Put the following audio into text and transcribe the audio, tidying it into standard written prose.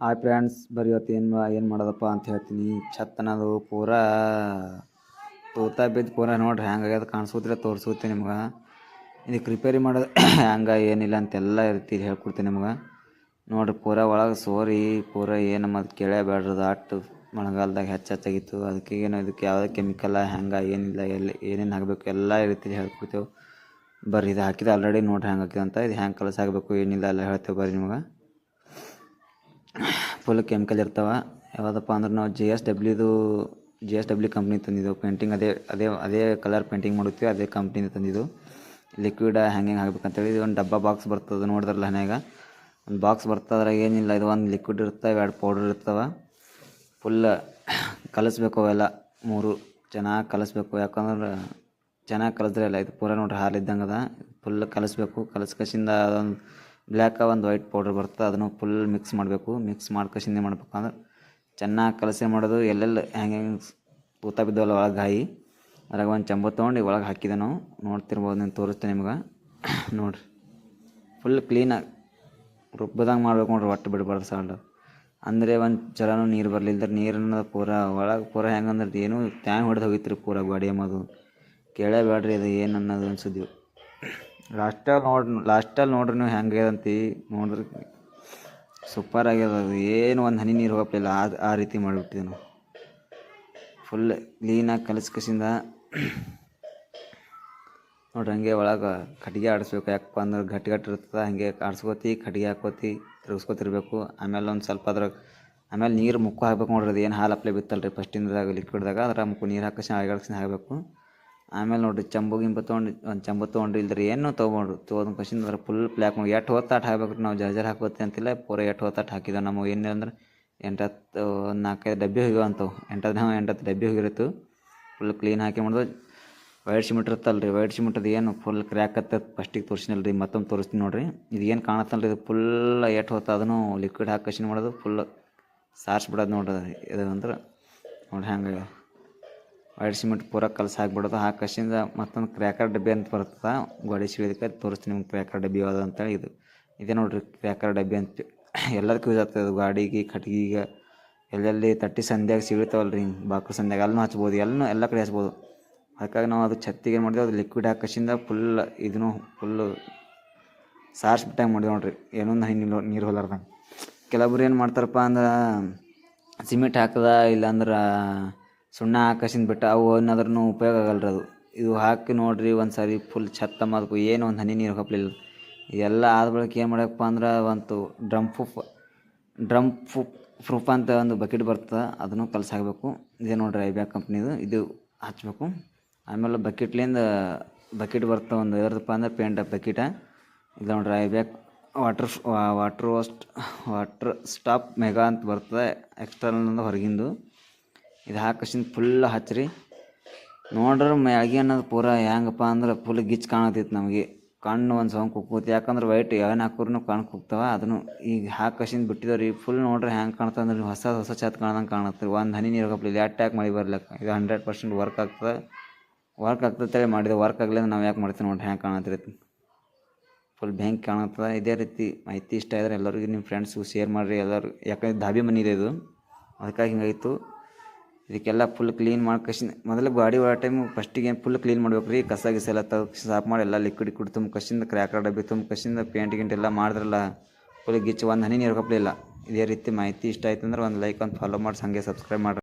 Hi friends, ಬರೀ ಇವತ್ತು ಏನು ಮಾಡೋದಪ್ಪ ಅಂತ ಹೇಳ್ತೀನಿ. ಛತ್ ಅನ್ನೋದು ಪೂರಾ ತೂತ ಬಿದ್ದು ಪೂರಾ ನೋಡ್ರಿ ಹ್ಯಾಂಗಾಗ್ಯದ ಕಾಣಿಸೋದ್ರೆ ತೋರಿಸುತ್ತೆ ನಿಮ್ಗೆ. ಇದಕ್ಕೆ ರಿಪೇರಿ ಮಾಡೋದು ಹ್ಯಾಂಗ ಏನಿಲ್ಲ ಅಂತೆಲ್ಲ ಇರ್ತೀರಿ ಹೇಳ್ಕೊಡ್ತೀನಿ ನಿಮ್ಗೆ. ನೋಡ್ರಿ ಪೂರಾ ಒಳಗೆ ಸೋರಿ ಪೂರಾ ಏನು ಅದು ಕೇಳಬೇಡ್ರದು ಅಟ್ಟು ಮಳೆಗಾಲದಾಗ ಹೆಚ್ಚಾಗಿತ್ತು. ಅದಕ್ಕೆ ಏನು ಇದಕ್ಕೆ ಯಾವುದೇ ಕೆಮಿಕಲ್ಲ ಹ್ಯಾಂಗ ಏನಿಲ್ಲ ಏನೇನು ಹಾಕಬೇಕು ಎಲ್ಲ ಇರ್ತೀರಿ ಹೇಳ್ಕೊಡ್ತೇವೆ. ಬರ್ರಿ ಇದು ಹಾಕಿದ ಆಲ್ರೆಡಿ ನೋಡ್ರಿ ಹ್ಯಾಂಗೆ ಹಾಕಿದೆ ಅಂತ. ಇದು ಹ್ಯಾಂಗೆ ಕಲಸ ಆಗಬೇಕು ಏನಿಲ್ಲ ಎಲ್ಲ ಹೇಳ್ತೇವೆ ಬರ್ರಿ ನಿಮ್ಗೆ. ಫುಲ್ ಕೆಮಿಕಲ್ ಇರ್ತಾವೆ. ಯಾವುದಪ್ಪ ಅಂದ್ರೆ ನಾವು ಜಿ ಎಸ್ ಡಬ್ಲ್ಯೂ ಕಂಪ್ನಿ ತಂದಿದ್ದು ಪೇಂಟಿಂಗ್. ಅದೇ ಕಲರ್ ಪೇಂಟಿಂಗ್ ಮಾಡುತ್ತೀವಿ, ಅದೇ ಕಂಪ್ನಿಯಿಂದ ತಂದಿದ್ದು. ಲಿಕ್ವಿಡ್ ಹ್ಯಾಂಗೆ ಹಾಕ್ಬೇಕಂತೇಳಿ ಇದು ಒಂದು ಡಬ್ಬ ಬಾಕ್ಸ್ ಬರ್ತದೆ ನೋಡಿದ್ರಲ್ಲ ಹನ್ಯಾಗ ಒಂದು ಬಾಕ್ಸ್ ಬರ್ತದೆ. ಅದ್ರಾಗ ಏನಿಲ್ಲ, ಇದು ಒಂದು ಲಿಕ್ವಿಡ್ ಇರ್ತವೆ, 2 ಪೌಡರ್ ಇರ್ತವೆ. ಫುಲ್ ಕಲಿಸ್ಬೇಕು ಅವೆಲ್ಲ 3 ಚೆನ್ನಾಗಿ ಕಲಿಸ್ಬೇಕು. ಯಾಕಂದ್ರೆ ಚೆನ್ನಾಗಿ ಕಲಿಸ್ರೆ ಇಲ್ಲ ಇದು ಪೂರ ನೋಡ್ರಿ ಹಾಲಿದ್ದಂಗೆ ಅದ. ಫುಲ್ ಕಲಿಸ್ಬೇಕು. ಕಲಿಸ್ಕಸಿಂದ ಅದೊಂದು ಬ್ಲ್ಯಾಕ್ ಒಂದು ವೈಟ್ ಪೌಡ್ರ್ ಬರ್ತದೆ, ಅದನ್ನು ಫುಲ್ ಮಿಕ್ಸ್ ಮಾಡಬೇಕು. ಮಿಕ್ಸ್ ಮಾಡ್ಕಸಿಂದ ಮಾಡ್ಬೇಕಂದ್ರೆ ಚೆನ್ನಾಗಿ ಕಲಸಿ ಮಾಡೋದು. ಎಲ್ಲೆಲ್ಲಿ ಹೆಂಗೆ ತೂತ ಬಿದ್ದವಲ್ಲ ಒಳಗೆ ಗಾಯಿ, ಅದ್ರಾಗ ಒಂದು ಚಂಬು ತೊಗೊಂಡು ಒಳಗೆ ಹಾಕಿದೆ ನಾವು ನೋಡ್ತಿರ್ಬೋದು. ನಾನು ತೋರಿಸ್ತೇನೆ ನಿಮ್ಗೆ. ನೋಡಿರಿ ಫುಲ್ ಕ್ಲೀನಾಗಿ ರುಬ್ಬದಂಗೆ ಮಾಡ್ಬೇಕು ನೋಡ್ರಿ, ಒಟ್ಟು ಬಿಡಬಾರ್ದು ಸಾಲ್ಟ್. ಅಂದರೆ ಒಂದು ಜರನೂ ನೀರು ಬರಲಿಲ್ಲದ್ರೆ ನೀರನ್ನ ಪೂರ ಹೆಂಗಂದ್ರೆ ಏನು ಟ್ಯಾಂಗ್ ಹೊಡೆದು ಹೋಗಿತ್ತು ರೀ ಪೂರ ಗಾಡಿ ಎಂಬುದು. ಕೇಳಬೇಡ್ರಿ ಅದು ಏನು ಅನ್ನೋದು ಅನ್ಸಿದ್ವಿ. ಲಾಸ್ಟಲ್ಲಿ ನೋಡ್ರಿ ನೀವು ಹೆಂಗೆ ಅಂತಿ ನೋಡ್ರಿ ಸೂಪರ್ ಆಗ್ಯದ. ಅದು ಏನು ಒಂದು ಹನಿ ನೀರು ಹೋಗಪ್ಲಿಲ್ಲ, ಆ ರೀತಿ ಮಾಡಿಬಿಟ್ಟಿದ್ದೆ ನಾವು. ಫುಲ್ ಕ್ಲೀನಾಗಿ ಕಲಿಸ್ಕಸಿಂದ ನೋಡ್ರಿ ಹಂಗೆ ಒಳಗೆ ಕಟ್ಟಿಗೆ ಆಡಿಸ್ಬೇಕು. ಯಾಕಪ್ಪ ಅಂದ್ರೆ ಗಟ್ಟಿ ಇರ್ತದೆ, ಹಾಗೆ ಆಡಿಸ್ಕೋತಿ ಕಟ್ಟಿಗೆ ಹಾಕೋತಿ ತಿರುಗಿಸ್ಕೊತಿರ್ಬೇಕು. ಆಮೇಲೆ ಒಂದು ಸ್ವಲ್ಪ ಆಮೇಲೆ ನೀರು ಮುಕ್ಕು ಹಾಕ್ಬೇಕು ನೋಡ್ರಿ. ಅದು ಏನು ಹಾಲು ಅಪ್ಲೈ ಬಿತ್ತಲ್ಲ ರೀ ಫಸ್ಟಿಂದಾಗ ಲಿಕ್ವಿಡ್ದಾಗ, ಅದ್ರ ಮುಕ್ಕು ನೀರು ಹಾಕಿ ಹಾಕಬೇಕು. ಆಮೇಲೆ ನೋಡಿರಿ ಒಂದು ಚಂಬು ತೊಗೊಂಡ್ರಿ ಇಲ್ದ್ರೆ ಏನು ತೊಗೊಂಡು ಕಸಿಂದ ಅದ್ರ ಫುಲ್ ಪ್ಲ್ಯಾಕ್ ಮಾಡಿ ಎಷ್ಟು ಹೊತ್ತಾಟ ಹಾಕ್ಬೇಕು. ನಾವು ಜರ್ಜರ್ ಹಾಕೋತಿ ಅಂತಿಲ್ಲ, ಪೂರ ಎಷ್ಟು ಹೊತ್ತಾಟ ಹಾಕಿದ ನಮಗೆ ಏನಿಲ್ಲ ಅಂದ್ರೆ 4-5 ಡಬ್ಬಿ ಹೋಗ್ಯಾವಂತವು. 8 ಡಬ್ಬಿ ಹೋಗಿರತ್ತು. ಫುಲ್ ಕ್ಲೀನ್ ಹಾಕಿ ಮಾಡೋದು. ವೈಟ್ ಸಿಮೆಂಟ್ ಇರುತ್ತಲ್ಲ ರೀ, ವೈಟ್ ಸಿಮೆಂಟ್ ಅದು ಏನು ಫುಲ್ ಕ್ರ್ಯಾಕ್ ಹತ್ತದ ಫಸ್ಟಿಗೆ ತೋರಿಸಿನಲ್ಲ ರೀ, ಮತ್ತೊಂದು ತೋರಿಸ್ತೀನಿ ನೋಡಿರಿ. ಇದು ಏನು ಕಾಣತ್ತಲ್ಲ ರೀ, ಇದು ಫುಲ್ ಎಷ್ಟು ಹೊತ್ತು ಅದನ್ನು ಲಿಕ್ವಿಡ್ ಹಾಕಿ ಕಸಿನ್ ಮಾಡೋದು. ಫುಲ್ ಸಾರಿಸ್ಬಿಡೋದು ನೋಡ್ರಿ. ಇದು ಅಂದ್ರೆ ನೋಡ್ರಿ ಹ್ಯಾಂಗೆ ವೈಟ್ ಸಿಮೆಂಟ್ ಪೂರ ಕಲಸಿ ಹಾಕ್ಬಿಡೋದು. ಹಾಕಿಸಿಂದ ಮತ್ತೊಂದು ಕ್ರ್ಯಾಕರ್ ಡಬ್ಬಿ ಅಂತ ಬರ್ತದೆ, ಗೋಡೆ ಸಿಡಿದಕ್ಕೆ ತೋರಿಸ್ತೀನಿ ನಿಮ್ಗೆ ಕ್ರ್ಯಾಕರ್ ಡಬ್ಬಿ ಯಾವುದು ಅಂತೇಳಿ. ಇದೇ ನೋಡ್ರಿ ಕ್ರ್ಯಾಕರ್ ಡಬ್ಬಿ ಅಂತ ಎಲ್ಲದಕ್ಕೂ ಯೂಸ್ ಆಗ್ತದೆ. ಅದು ಗಾಡಿಗೆ ಕಟ್ಗಿಗೆ ಎಲ್ಲೆಲ್ಲಿ ತಟ್ಟಿ ಸಂಧ್ಯಾಗ ಸಿಗುತ್ತಾವಲ್ಲ ರೀ, ಬಾಕ್ಲು ಸಂಧ್ಯಾಗ ಅಲ್ಲೂ ಹಚ್ಬೋದು, ಎಲ್ಲ ಕಡೆ ಹಚ್ಬೋದು. ಅದಕ್ಕಾಗಿ ನಾವು ಅದು ಛತ್ತಿಗೆ ಏನು ಮಾಡಿದೆವು, ಅದು ಲಿಕ್ವಿಡ್ ಹಾಕಿಸಿಂದ ಫುಲ್ ಇದನ್ನು ಫುಲ್ಲು ಸಾರಿಸ್ಬಿಟ್ಟಂಗೆ ಮಾಡಿದೆವು ನೋಡ್ರಿ. ಏನೊಂದು ನೀರು ಹೊಲಾರ್ದಂಗೆ. ಕೆಲವೊಬ್ರು ಏನು ಮಾಡ್ತಾರಪ್ಪ ಅಂದ್ರೆ ಸಿಮೆಂಟ್ ಹಾಕದ ಇಲ್ಲಾಂದ್ರೆ ಸುಣ್ಣ ಹಾಕಸಿಂದ ಬಿಟ್ಟು ಅವು ಏನಾದ್ರೂ ಉಪಯೋಗ ಆಗಲ್ಲ ರೀ. ಅದು ಇದು ಹಾಕಿ ನೋಡಿರಿ ಒಂದು ಸಾರಿ ಫುಲ್ ಛತ್ತ ಮಾಡಬೇಕು, ಏನು ಒಂದು ಹನಿ ನೀರು ಹಾಕಲಿಲ್ಲ. ಇದೆಲ್ಲ ಆದ ಬಳಿಕ ಏನು ಮಾಡಬೇಕಪ್ಪ ಅಂದ್ರೆ ಒಂದು ಡ್ರಮ್ ಪ್ರೂಫ್ ಅಂತ ಒಂದು ಬಕೆಟ್ ಬರ್ತದೆ, ಅದನ್ನು ಕಲಸಿ ಹಾಕಬೇಕು. ಇದೇ ನೋಡ್ರಿ ಐಬ್ಯಾಕ್ ಕಂಪ್ನಿದು, ಇದು ಹಚ್ಚಬೇಕು. ಆಮೇಲೆ ಬಕೆಟ್ ಬರ್ತದೆ ಒಂದು 50 ರೂಪಾಯಿ ಅಂದ್ರೆ ಪೇಂಟ್ ಬಕೆಟ. ಇದು ನೋಡ್ರಿ ಐಬ್ಯಾಕ್ ವಾಟರ್ ಸ್ಟಾಪ್ ಮೆಗಾ ಅಂತ ಬರ್ತದೆ, ಎಕ್ಸ್ಟರ್ನಲ್ ಹೊರಗಿಂದು. ಇದು ಹಾಕಿಸಿಂದ ಫುಲ್ ಹಚ್ಚಿರಿ ನೋಡ್ರಿ. ಮ್ಯಾಗಿ ಅನ್ನೋದು ಪೂರ ಹೆಂಗಪ್ಪ ಅಂದ್ರೆ ಫುಲ್ ಗಿಚ್ ಕಾಣತಿತ್ತು ನಮಗೆ. ಕಣ್ಣು ಒಂದು ಸೌಂಡ್ ಕುಕ್ಕೋತಿ, ಯಾಕಂದ್ರೆ ವೈಟ್ ಏನು ಹಾಕೋರು ಕಣ್ಣು ಕುಗ್ತಾವೆ. ಅದನ್ನು ಈಗ ಹಾಕಿಸಿಂದ ಬಿಟ್ಟಿದವ್ರಿ ಫುಲ್ ನೋಡ್ರಿ ಹ್ಯಾಂಗೆ ಕಾಣ್ತದೆ ಅಂದ್ರೆ ಹೊಸ ಛತ್ ಕಾಣ್ದಂಗೆ ಕಾಣತ್ತೆ ರೀ. ಒಂದು ಹನಿ ನೀರು ಹೋಗಪ್ಲಿಲ್ಲ, ಯಾಕೆ ಮಳೆ ಬರ್ಲಿಕ್ಕೆ. ಇದು 100% ವರ್ಕ್ ಆಗ್ತದೆ ಮಾಡಿದೆ. ವರ್ಕ್ ಆಗಲಿಲ್ಲ ನಾವು ಯಾಕೆ ಮಾಡ್ತೀವಿ ನೋಡ್ರಿ ಹ್ಯಾಂಗೆ ಕಾಣತ್ತಿರತ್ತೆ. ಫುಲ್ ಬ್ಯಾಂಕ್ ಕಾಣುತ್ತದೆ. ಇದೇ ರೀತಿ ಮಾಹಿತಿ ಇಷ್ಟ ಇದ್ದರೆ ಎಲ್ಲರಿಗೂ ನಿಮ್ಮ ಫ್ರೆಂಡ್ಸ್ಗೂ ಶೇರ್ ಮಾಡಿರಿ ಎಲ್ಲರೂ. ಯಾಕಂದ್ರೆ ಧಾಬಿ ಮನೆ ಇದೆ ಇದು, ಅದಕ್ಕಾಗಿ ಹಿಂಗಾಯಿತು. ಇದಕ್ಕೆಲ್ಲ ಫುಲ್ ಕ್ಲೀನ್ ಮಾಡ್ಕಸಿ ಮೊದಲು ಗಾಡಿ ಒಳ ಟೈಮು ಫಸ್ಟಿಗೆ ಫುಲ್ ಕ್ಲೀನ್ ಮಾಡ್ಬೇಕು ರೀ. ಕಸ ಗಿಸ ಎಲ್ಲ ಸಾಫ್ ಮಾಡಿ ಎಲ್ಲ ಲಿಕ್ವಿಡ್ ತುಂಬ ಕಸಿಂದ ಕ್ರ್ಯಾಕರ್ ಡಬ್ಬಿ ತುಂಬ ಕಸಿಂದ ಪೇಂಟ್ ಎಲ್ಲ ಮಾಡಿದ್ರಲ್ಲ ಫುಲ್ ಗಿಚ್ಚು, ಒಂದು ಹನಿ ನೀರು ಕಪ್ಪಲಿಲ್ಲ. ಇದೇ ರೀತಿ ಮಾಹಿತಿ ಇಷ್ಟ ಆಯ್ತು ಅಂದ್ರೆ ಒಂದು ಲೈಕ್ ಒಂದು ಫಾಲೋ ಮಾಡಿ, ಹಾಗೆ ಸಬ್ಸ್ಕ್ರೈಬ್ ಮಾಡಿ.